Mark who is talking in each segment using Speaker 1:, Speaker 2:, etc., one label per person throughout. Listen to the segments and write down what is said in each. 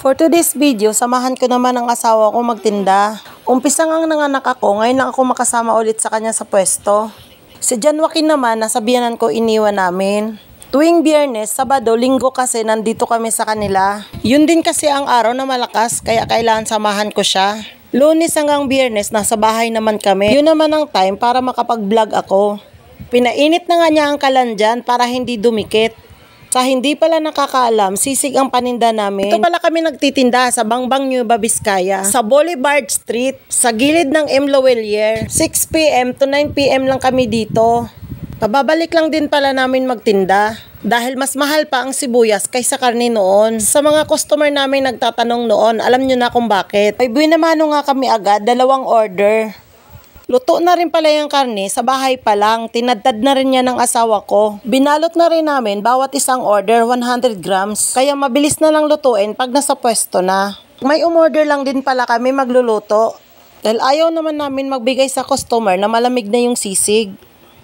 Speaker 1: For today's video, samahan ko naman ang asawa ko magtinda. Umpisa ngang nanganak ako, ngayon lang ako makasama ulit sa kanya sa pwesto. Si John Joaquin naman, nasa biyanan ko iniwan namin. Tuwing Biyernes, Sabado, Linggo kasi nandito kami sa kanila. Yun din kasi ang araw na malakas, kaya kailangan samahan ko siya. Lunes hanggang Biyernes, nasa bahay naman kami. Yun naman ang time para makapag-vlog ako. Pinainit na nga niya ang kalan dyan para hindi dumikit. Sa hindi pala nakakaalam, sisig ang paninda namin. Ito pala kami nagtitinda sa Bangbang, Nueva Vizcaya. Sa Boulevard Street, sa gilid ng M. Loelier. 6 p.m. to 9 p.m. lang kami dito. Pababalik lang din pala namin magtinda. Dahil mas mahal pa ang sibuyas kaysa karne noon. Sa mga customer namin nagtatanong noon, alam nyo na kung bakit. May buwinamano nga kami agad, 2 order. Luto na rin pala yung karne, sa bahay pa lang, tinadtad na rin niya ng asawa ko. Binalot na rin namin bawat isang order 100 grams, kaya mabilis na lang lutuin pag nasa pwesto na. May umorder lang din pala kami magluluto, dahil ayaw naman namin magbigay sa customer na malamig na yung sisig.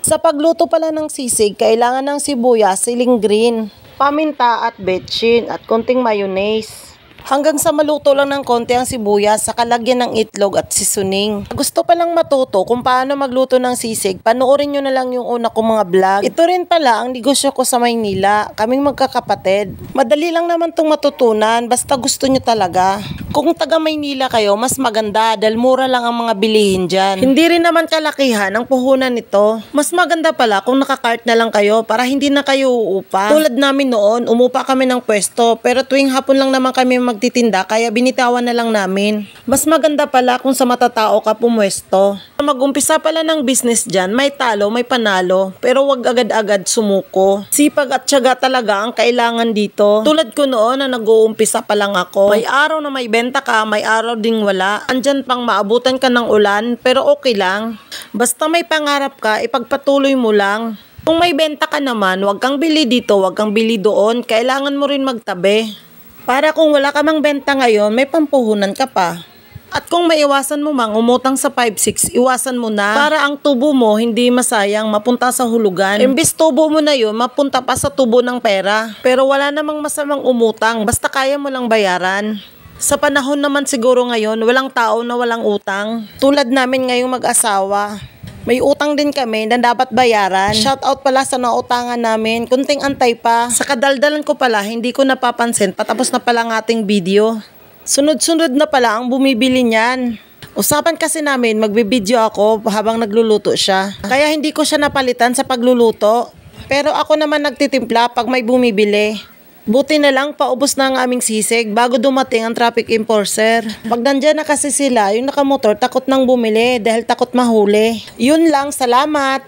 Speaker 1: Sa pagluto pala ng sisig, kailangan ng sibuyas, siling green, paminta at betchin at konting mayonnaise. Hanggang sa maluto lang ng konti ang sibuyas sa kalagyan ng itlog at seasoning. Gusto pa lang matuto kung paano magluto ng sisig, panoorin nyo na lang yung una kong mga vlog. Ito rin pala ang negosyo ko sa Maynila, kaming magkakapatid. Madali lang naman itong matutunan, basta gusto nyo talaga. Kung taga Maynila kayo, mas maganda dahil mura lang ang mga bilihin dyan. Hindi rin naman kalakihan ang puhunan nito. Mas maganda pala kung nakakart na lang kayo para hindi na kayo uupa. Tulad namin noon, umupa kami ng pwesto pero tuwing hapon lang naman kami magtitinda kaya binitawan na lang namin. Mas maganda pala kung sa matatao ka pumwesto. Mag-umpisa pala ng business dyan, may talo, may panalo, pero wag agad-agad sumuko. Sipag at tiyaga talaga ang kailangan dito. Tulad ko noon na nag-uumpisa pa lang ako. May araw na may benta ka, may araw ding wala. Andyan pang maabutan ka ng ulan, pero okay lang. Basta may pangarap ka, ipagpatuloy mo lang. Kung may benta ka naman, wag kang bili dito, wag kang bili doon. Kailangan mo rin magtabi. Para kung wala ka mang benta ngayon, may pampuhunan ka pa. At kung maiwasan mo mang umutang sa 5-6, iwasan mo na para ang tubo mo hindi masayang mapunta sa hulugan. Imbis tubo mo na yun, mapunta pa sa tubo ng pera. Pero wala namang masamang umutang, basta kaya mo lang bayaran. Sa panahon naman siguro ngayon, walang tao na walang utang. Tulad namin ngayong mag-asawa. May utang din kami na dapat bayaran. Shoutout pala sa nautangan namin. Kunting antay pa. Sa kadaldalan ko pala, hindi ko napapansin. Patapos na pala ang ating video. Sunod-sunod na pala ang bumibili niyan. Usapan kasi namin, magbibideo ako habang nagluluto siya. Kaya hindi ko siya napalitan sa pagluluto. Pero ako naman nagtitimpla pag may bumibili. Buti na lang paubos na ang aming sisig bago dumating ang traffic enforcer. Pag nandyan na kasi sila, yung nakamotor takot nang bumili dahil takot mahuli. Yun lang, salamat!